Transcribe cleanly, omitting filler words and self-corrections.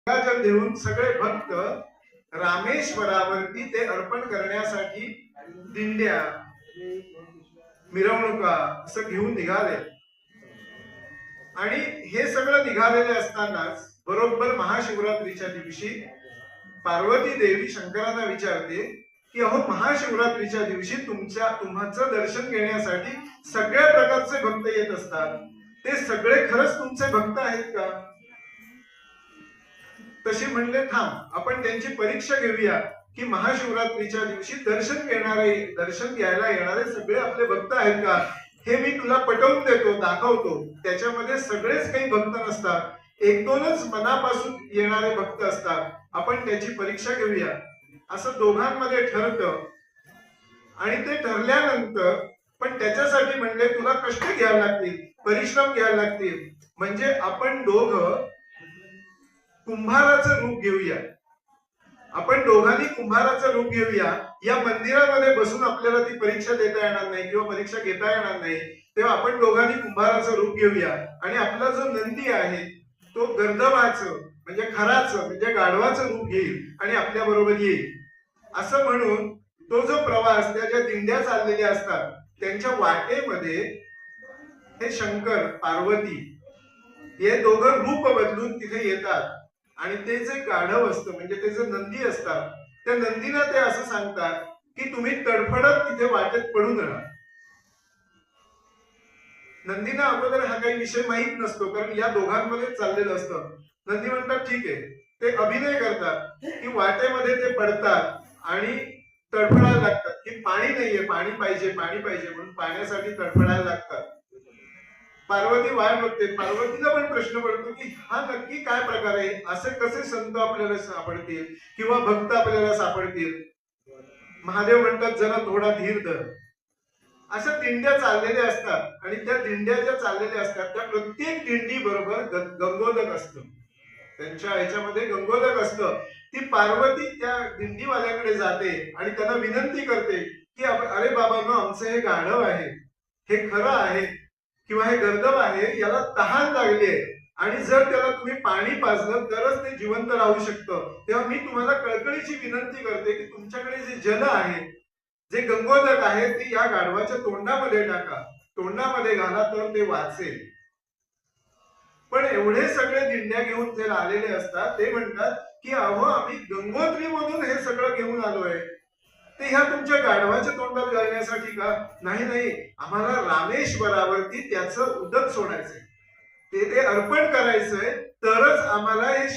गंगाजल देऊन सगळे भक्त रामेश्वरावरती ते अर्पण करण्यासाठी दिंड्या मिरवणुका असं घेऊन निघाले. आणि हे सगळं निघालेले असतानाच बरोबर महाशिवरात्रीच्या दिवशी पार्वती देवी शंकरांना विचारते की अहो, महाशिवरात्रीच्या दिवशी तुमचं दर्शन घेण्यासाठी सगळ्या प्रकारचे भक्त येत असतात, ते सगळे खरंच तुमचे भक्त आहेत का? तशी म्हणले, थांब, आपण त्यांची परीक्षा घेऊया की महाशिवरात्रीच्या दिवशी दर्शन घ्यायला येणारे सगळे आपले भक्त आहेत का? हे मी तुला पटवून देतो, दाखवतो. त्याच्यामध्ये सगळेच काही भक्त नसतात, एक दोनच मनापासून येणारे भक्त असतात. आपण त्याची परीक्षा घेऊया असं दोघांमध्ये ठरतं. आणि ते ठरल्यानंतर पण त्याच्यासाठी म्हणले, तुला कष्ट घ्यावे लागतील, परिश्रम घ्यावे लागतील. म्हणजे आपण दोघं कुंभाराचं रूप घेऊया. आपण दोघांनी कुंभाराचं रूप घेऊया. या मंदिरामध्ये बसून आपल्याला ती परीक्षा देता येणार नाही किंवा परीक्षा घेता येणार नाही, तेव्हा आपण दोघांनी कुंभाराचं रूप घेऊया. आणि आपला जो नंदी आहे तो गर्दवाचं म्हणजे खराचं म्हणजे गाढवाचं रूप घेईल आणि आपल्या बरोबर येईल. असं म्हणून तो जो प्रवास, त्या ज्या दिंड्या चाललेल्या असतात त्यांच्या वाटेमध्ये हे शंकर पार्वती हे दोघं रूप बदलून तिथे येतात. आणि ते जे गाढव असतं म्हणजे ते जे नंदी असतात, त्या नंदीला ते असं सांगतात की तुम्ही तडफडत तिथे वाटेत पडून राहा. नंदीना अगोदर हा काही विषय माहित नसतो, कारण या दोघांमध्ये चाललेलं असतं. नंदी म्हणतात ठीक आहे. ते अभिनय करतात की वाटेमध्ये ते पडतात आणि तडफडायला लागतात की पाणी नाहीये, पाणी पाहिजे, पाणी पाहिजे म्हणून पाण्यासाठी तडफडायला लागतात. पार्वती वाट बघते. पार्वतीला पण प्रश्न पडतो की हा नक्की काय प्रकार आहे, असे कसे संत आपल्याला सापडतील किंवा भक्त आपल्याला सापडतील? महादेव म्हणतात, जरा थोडा धीर धर. अशा दिंड्या चाललेल्या असतात आणि त्या दिंड्या ज्या चाललेल्या असतात त्या प्रत्येक दिंडी बरोबर गंगोदक असतं. त्यांच्या ह्याच्यामध्ये गंगोदक असतं. ती पार्वती त्या दिंडीवाल्याकडे जाते आणि त्यांना विनंती करते की अरे बाबांनो, आमचं हे गाढव आहे, हे खरं आहे किंवा हे गर्दव आहे, याला तहान लागली आहे आणि जर त्याला तुम्ही पाणी पाजलं तरच ते जिवंत राहू शकतं. तेव्हा मी तुम्हाला कळकळीची विनंती करते की तुमच्याकडे जे जल आहे, जे गंगोदक आहे, ते या गाढवाच्या तोंडामध्ये टाका, तोंडामध्ये घाला, तर ते वाचेल. पण एवढे सगळे दिंड्या घेऊन जे आलेले असतात ते म्हणतात की अहो, आम्ही गंगोत्री मधून हे सगळं घेऊन आलोय, ते ह्या तुमच्या गाढवाच्या तोंडात घालण्यासाठी का? नाही नाही, आम्हाला रामेश्वरावरती त्याचं उदक सोडायचंय, ते अर्पण करायचंय, तरच आम्हाला हे